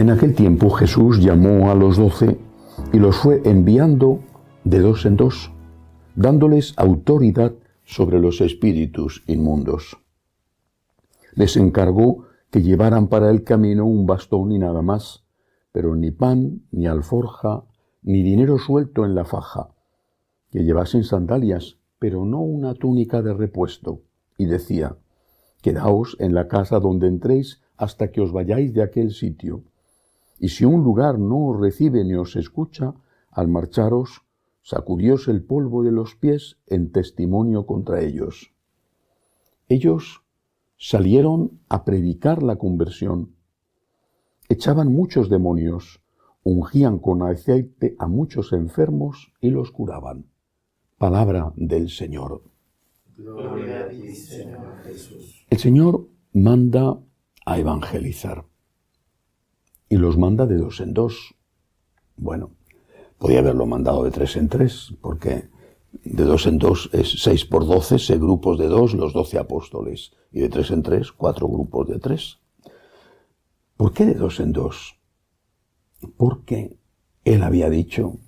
En aquel tiempo Jesús llamó a los 12 y los fue enviando de dos en dos, dándoles autoridad sobre los espíritus inmundos. Les encargó que llevaran para el camino un bastón y nada más, pero ni pan, ni alforja, ni dinero suelto en la faja, que llevasen sandalias, pero no una túnica de repuesto. Y decía: quedaos en la casa donde entréis hasta que os vayáis de aquel sitio. Y si un lugar no os recibe ni os escucha, al marcharos, sacudíos el polvo de los pies en testimonio contra ellos. Ellos salieron a predicar la conversión. Echaban muchos demonios, ungían con aceite a muchos enfermos y los curaban. Palabra del Señor. Gloria a ti, Señor Jesús. El Señor manda a evangelizar. Y los manda de dos en dos. Bueno, podía haberlo mandado de tres en tres, porque de dos en dos es 6 por 12, 6 grupos de 2, los 12 apóstoles. Y de tres en tres, 4 grupos de 3. ¿Por qué de dos en dos? Porque Él había dicho: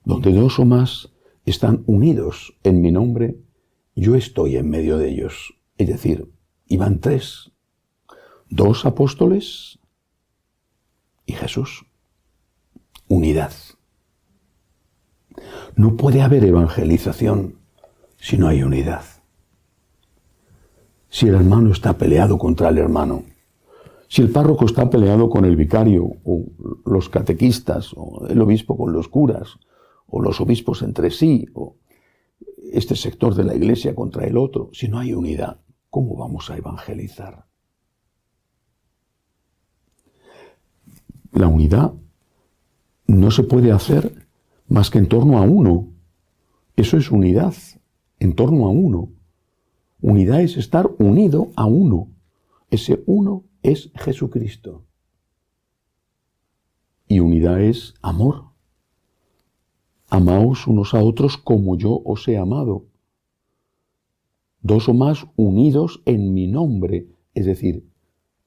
donde 2 o más están unidos en mi nombre, yo estoy en medio de ellos. Es decir, iban 3. 2 apóstoles y Jesús. Unidad. No puede haber evangelización si no hay unidad. Si el hermano está peleado contra el hermano, si el párroco está peleado con el vicario, o los catequistas, o el obispo con los curas, o los obispos entre sí, o este sector de la iglesia contra el otro, si no hay unidad, ¿cómo vamos a evangelizar? La unidad no se puede hacer más que en torno a uno. Eso es unidad, en torno a uno. Unidad es estar unido a uno. Ese uno es Jesucristo. Y unidad es amor. Amaos unos a otros como yo os he amado. 2 o más unidos en mi nombre. Es decir,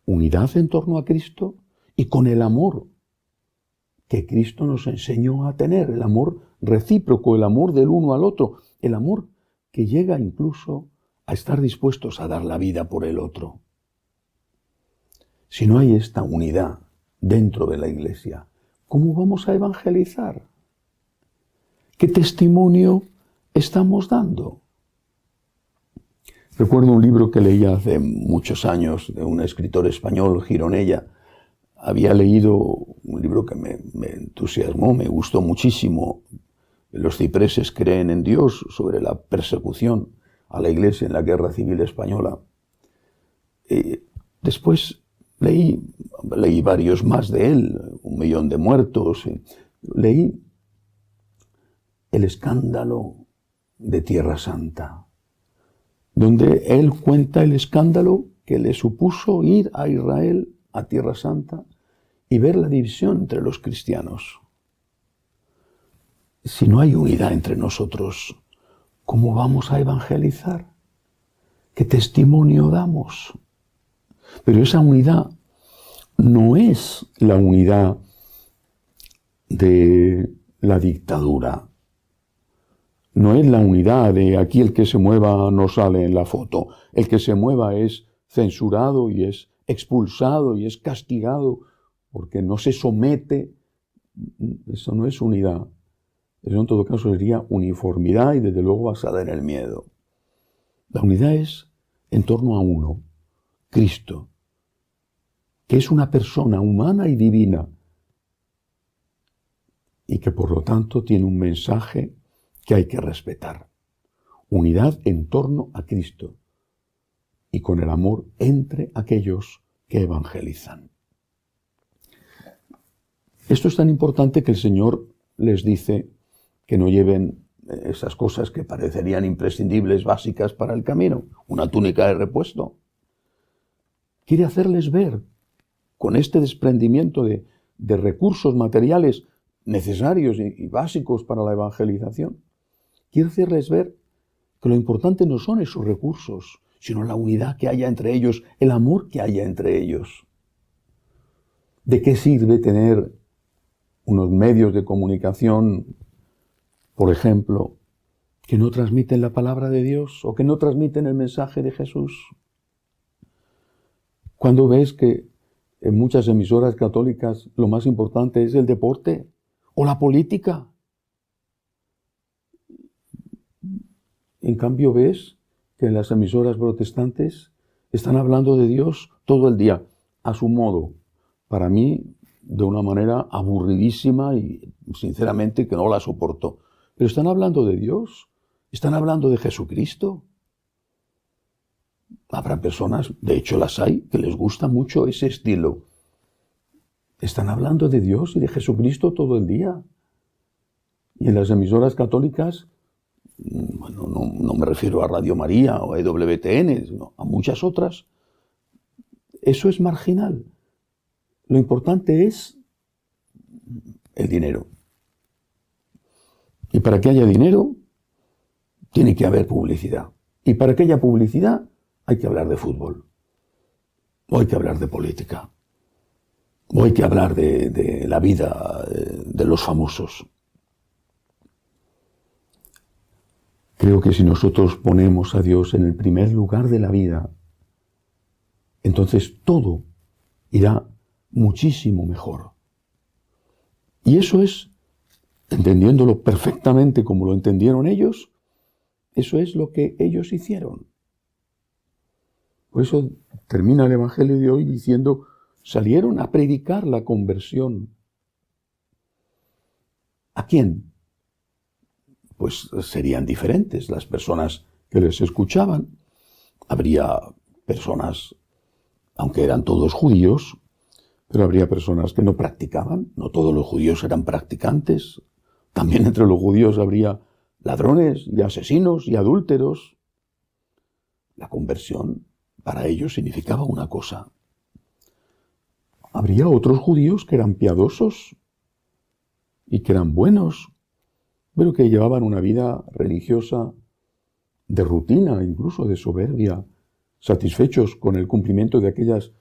unidad en torno a Cristo y con el amor que Cristo nos enseñó a tener. El amor recíproco, el amor del uno al otro. El amor que llega incluso a estar dispuestos a dar la vida por el otro. Si no hay esta unidad dentro de la iglesia, ¿cómo vamos a evangelizar? ¿Qué testimonio estamos dando? Recuerdo un libro que leí hace muchos años de un escritor español, Gironella. Había leído un libro que me entusiasmó, me gustó muchísimo. Los cipreses creen en Dios, sobre la persecución a la iglesia en la Guerra Civil Española. Después leí varios más de él, 1 millón de muertos. Leí El escándalo de Tierra Santa, donde él cuenta el escándalo que le supuso ir a Israel, a Tierra Santa, y ver la división entre los cristianos. Si no hay unidad entre nosotros, ¿cómo vamos a evangelizar? ¿Qué testimonio damos? Pero esa unidad no es la unidad de la dictadura. No es la unidad de aquí el que se mueva no sale en la foto. El que se mueva es censurado y es expulsado y es castigado porque no se somete. Eso no es unidad. Eso en todo caso sería uniformidad y desde luego basada en el miedo. La unidad es en torno a uno, Cristo, que es una persona humana y divina y que por lo tanto tiene un mensaje que hay que respetar. Unidad en torno a Cristo y con el amor entre aquellos que evangelizan. Esto es tan importante que el Señor les dice que no lleven esas cosas que parecerían imprescindibles, básicas para el camino, una túnica de repuesto. Quiere hacerles ver, con este desprendimiento de recursos materiales necesarios y básicos para la evangelización, quiere hacerles ver que lo importante no son esos recursos, sino la unidad que haya entre ellos, el amor que haya entre ellos. ¿De qué sirve tener unos medios de comunicación, por ejemplo, que no transmiten la palabra de Dios o que no transmiten el mensaje de Jesús? Cuando ves que en muchas emisoras católicas lo más importante es el deporte o la política. En cambio ves que en las emisoras protestantes están hablando de Dios todo el día, a su modo. Para mí, de una manera aburridísima y sinceramente que no la soporto. Pero están hablando de Dios, están hablando de Jesucristo. Habrá personas, de hecho las hay, que les gusta mucho ese estilo. Están hablando de Dios y de Jesucristo todo el día. Y en las emisoras católicas, bueno, no me refiero a Radio María o a EWTN, sino a muchas otras, eso es marginal. Lo importante es el dinero. Y para que haya dinero, tiene que haber publicidad. Y para que haya publicidad, hay que hablar de fútbol. O hay que hablar de política. O hay que hablar de la vida de los famosos. Creo que si nosotros ponemos a Dios en el primer lugar de la vida, entonces todo irá muchísimo mejor. Y eso es, entendiéndolo perfectamente como lo entendieron ellos, eso es lo que ellos hicieron. Por eso termina el Evangelio de hoy diciendo, salieron a predicar la conversión. ¿A quién? Pues serían diferentes las personas que les escuchaban. Habría personas, aunque eran todos judíos, pero habría personas que no practicaban. No todos los judíos eran practicantes. También entre los judíos habría ladrones y asesinos y adúlteros. La conversión para ellos significaba una cosa. Habría otros judíos que eran piadosos y que eran buenos, pero que llevaban una vida religiosa de rutina, incluso de soberbia, satisfechos con el cumplimiento de aquellas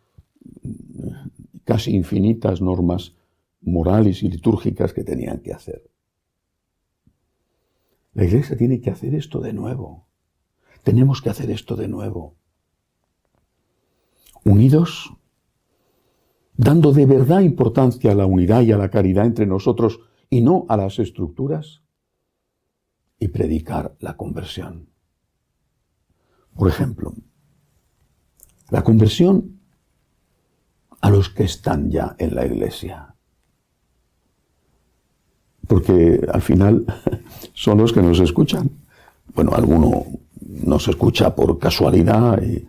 casi infinitas normas morales y litúrgicas que tenían que hacer. La Iglesia tiene que hacer esto de nuevo. Tenemos que hacer esto de nuevo. Unidos, dando de verdad importancia a la unidad y a la caridad entre nosotros y no a las estructuras, y predicar la conversión. Por ejemplo, la conversión a los que están ya en la Iglesia. Porque al final son los que nos escuchan. Bueno, alguno nos escucha por casualidad, y,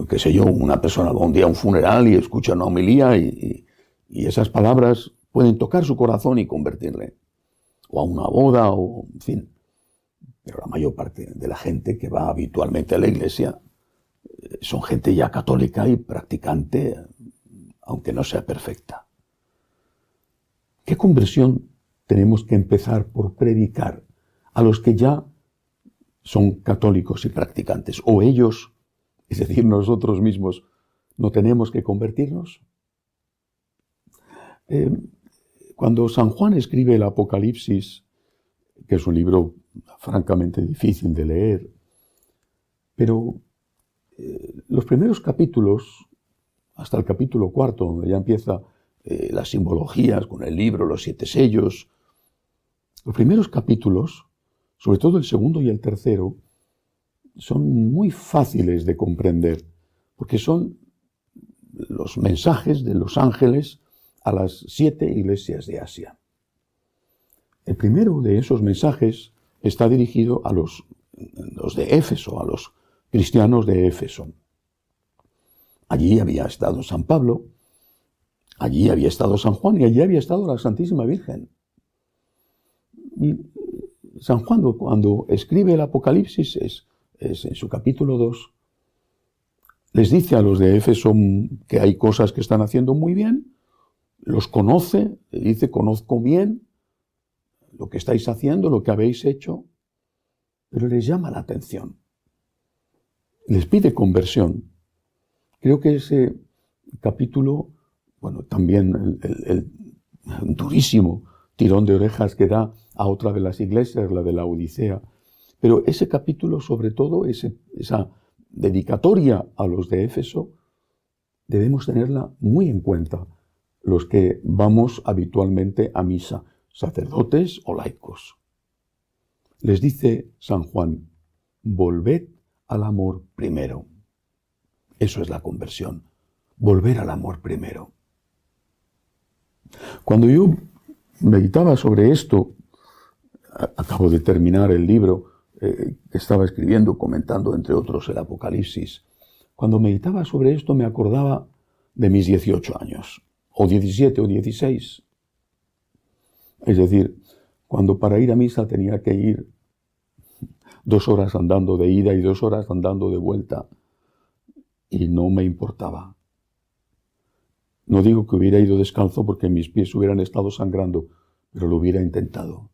qué sé yo, una persona va un día a un funeral y escucha una homilía y esas palabras pueden tocar su corazón y convertirle. O a una boda, o en fin. Pero la mayor parte de la gente que va habitualmente a la Iglesia son gente ya católica y practicante, aunque no sea perfecta. ¿Qué conversión tenemos que empezar por predicar a los que ya son católicos y practicantes? ¿O ellos, es decir, nosotros mismos, no tenemos que convertirnos? Cuando San Juan escribe el Apocalipsis, que es un libro francamente difícil de leer, pero los primeros capítulos, hasta el capítulo 4, donde ya empieza las simbologías con el libro, los 7 sellos, los primeros capítulos, sobre todo el segundo y el tercero, son muy fáciles de comprender, porque son los mensajes de los ángeles a las 7 iglesias de Asia. El primero de esos mensajes está dirigido a los de Éfeso, a los cristianos de Éfeso. Allí había estado San Pablo, allí había estado San Juan y allí había estado la Santísima Virgen. Y San Juan, cuando escribe el Apocalipsis, es en su capítulo 2, les dice a los de Éfeso que hay cosas que están haciendo muy bien, los conoce, le dice, conozco bien lo que estáis haciendo, lo que habéis hecho, pero les llama la atención. Les pide conversión. Creo que ese capítulo bueno, también el durísimo tirón de orejas que da a otra de las iglesias, la de la Odisea. Pero ese capítulo, sobre todo, esa dedicatoria a los de Éfeso, debemos tenerla muy en cuenta los que vamos habitualmente a misa, sacerdotes o laicos. Les dice San Juan, volved al amor primero. Eso es la conversión, volver al amor primero. Cuando yo meditaba sobre esto, acabo de terminar el libro que estaba escribiendo, comentando entre otros el Apocalipsis. Cuando meditaba sobre esto me acordaba de mis 18 años, o 17 o 16. Es decir, cuando para ir a misa tenía que ir 2 horas andando de ida y 2 horas andando de vuelta, y no me importaba. No digo que hubiera ido descalzo porque mis pies hubieran estado sangrando, pero lo hubiera intentado.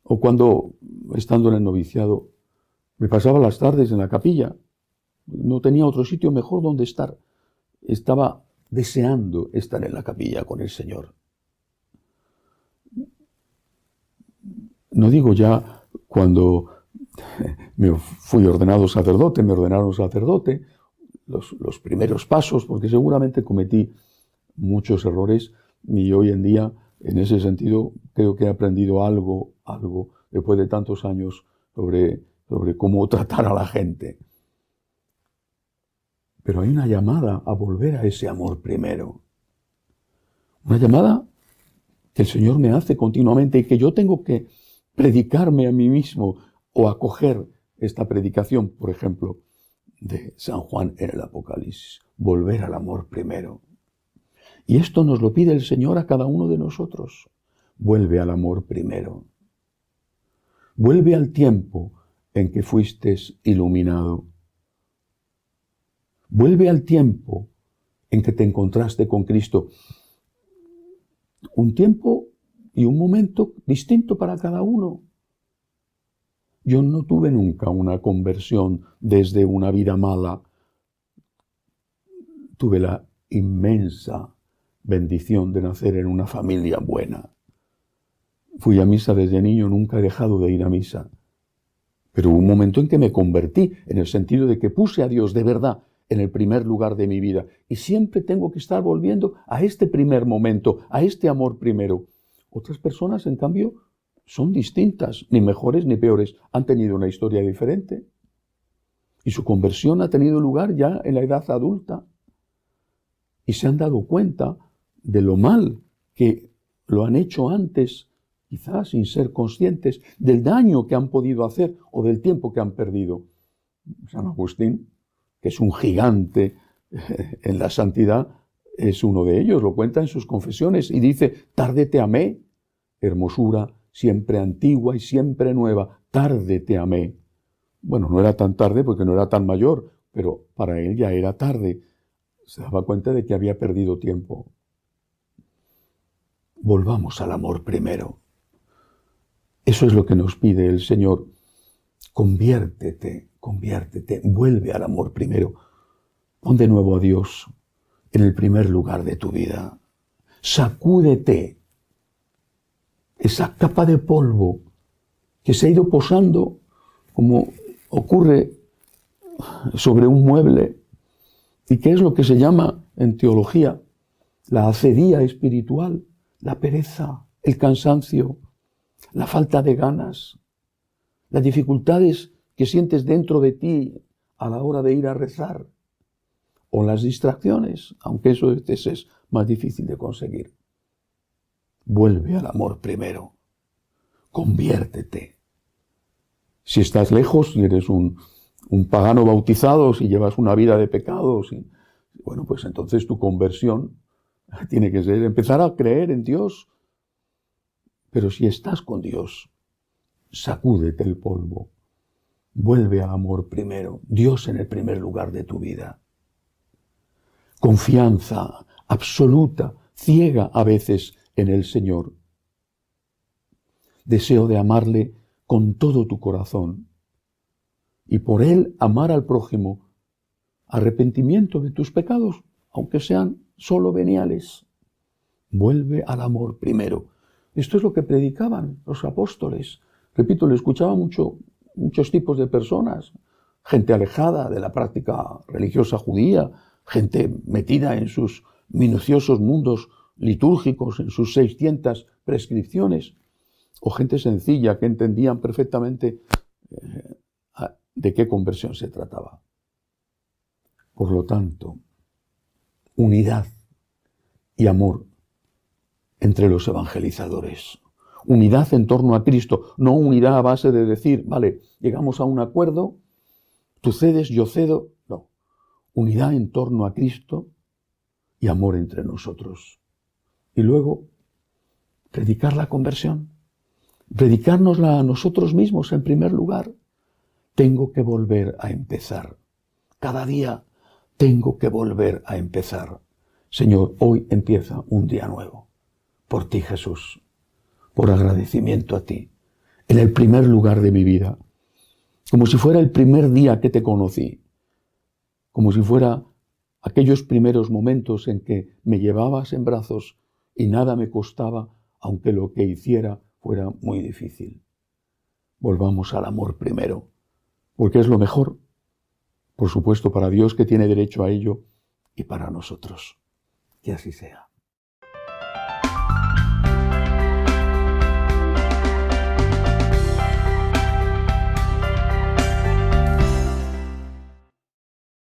O cuando, estando en el noviciado, me pasaba las tardes en la capilla. No tenía otro sitio mejor donde estar. Estaba deseando estar en la capilla con el Señor. No digo ya cuando me fui ordenado sacerdote, me ordenaron sacerdote, los primeros pasos, porque seguramente cometí muchos errores y hoy en día, en ese sentido, creo que he aprendido algo después de tantos años sobre cómo tratar a la gente. Pero hay una llamada a volver a ese amor primero. Una llamada que el Señor me hace continuamente y que yo tengo que predicarme a mí mismo o acoger esta predicación, por ejemplo, de San Juan en el Apocalipsis. Volver al amor primero. Y esto nos lo pide el Señor a cada uno de nosotros. Vuelve al amor primero. Vuelve al tiempo en que fuiste iluminado. Vuelve al tiempo en que te encontraste con Cristo. Un tiempo y un momento distinto para cada uno. Yo no tuve nunca una conversión desde una vida mala. Tuve la inmensa bendición de nacer en una familia buena. Fui a misa desde niño, nunca he dejado de ir a misa. Pero hubo un momento en que me convertí, en el sentido de que puse a Dios de verdad en el primer lugar de mi vida. Y siempre tengo que estar volviendo a este primer momento, a este amor primero. Otras personas, en cambio, son distintas, ni mejores ni peores. Han tenido una historia diferente. Y su conversión ha tenido lugar ya en la edad adulta. Y se han dado cuenta de lo mal que lo han hecho antes, quizás sin ser conscientes, del daño que han podido hacer o del tiempo que han perdido. San Agustín, que es un gigante en la santidad, es uno de ellos, lo cuenta en sus confesiones y dice, tarde te amé, hermosura siempre antigua y siempre nueva, tarde te amé. Bueno, no era tan tarde porque no era tan mayor, pero para él ya era tarde. Se daba cuenta de que había perdido tiempo. Volvamos al amor primero. Eso es lo que nos pide el Señor. Conviértete, vuelve al amor primero. Pon de nuevo a Dios en el primer lugar de tu vida. Sacúdete esa capa de polvo que se ha ido posando, como ocurre sobre un mueble, y que es lo que se llama en teología la acidez espiritual, la pereza, el cansancio, la falta de ganas, las dificultades que sientes dentro de ti a la hora de ir a rezar, o las distracciones, aunque eso es más difícil de conseguir. Vuelve al amor primero. Conviértete. Si estás lejos y eres un pagano bautizado, si llevas una vida de pecados, bueno, pues entonces tu conversión tiene que ser empezar a creer en Dios. Pero si estás con Dios, sacúdete el polvo. Vuelve al amor primero. Dios en el primer lugar de tu vida. Confianza absoluta, ciega a veces en el Señor. Deseo de amarle con todo tu corazón. Y por Él amar al prójimo. Arrepentimiento de tus pecados, aunque sean solo veniales. Vuelve al amor primero. Esto es lo que predicaban los apóstoles. Repito, lo escuchaban muchos tipos de personas. Gente alejada de la práctica religiosa judía, gente metida en sus minuciosos mundos litúrgicos, en sus 600 prescripciones, o gente sencilla que entendían perfectamente de qué conversión se trataba. Por lo tanto, unidad y amor entre los evangelizadores. Unidad en torno a Cristo, no unidad a base de decir, vale, llegamos a un acuerdo, tú cedes, yo cedo. No, unidad en torno a Cristo y amor entre nosotros. Y luego, predicar la conversión, predicárnosla a nosotros mismos en primer lugar. Tengo que volver a empezar. Cada día tengo que volver a empezar. Señor, hoy empieza un día nuevo. Por ti, Jesús. Por agradecimiento a ti. En el primer lugar de mi vida. Como si fuera el primer día que te conocí. Como si fuera aquellos primeros momentos en que me llevabas en brazos y nada me costaba, aunque lo que hiciera fuera muy difícil. Volvamos al amor primero, porque es lo mejor, por supuesto, para Dios, que tiene derecho a ello, y para nosotros. Que así sea.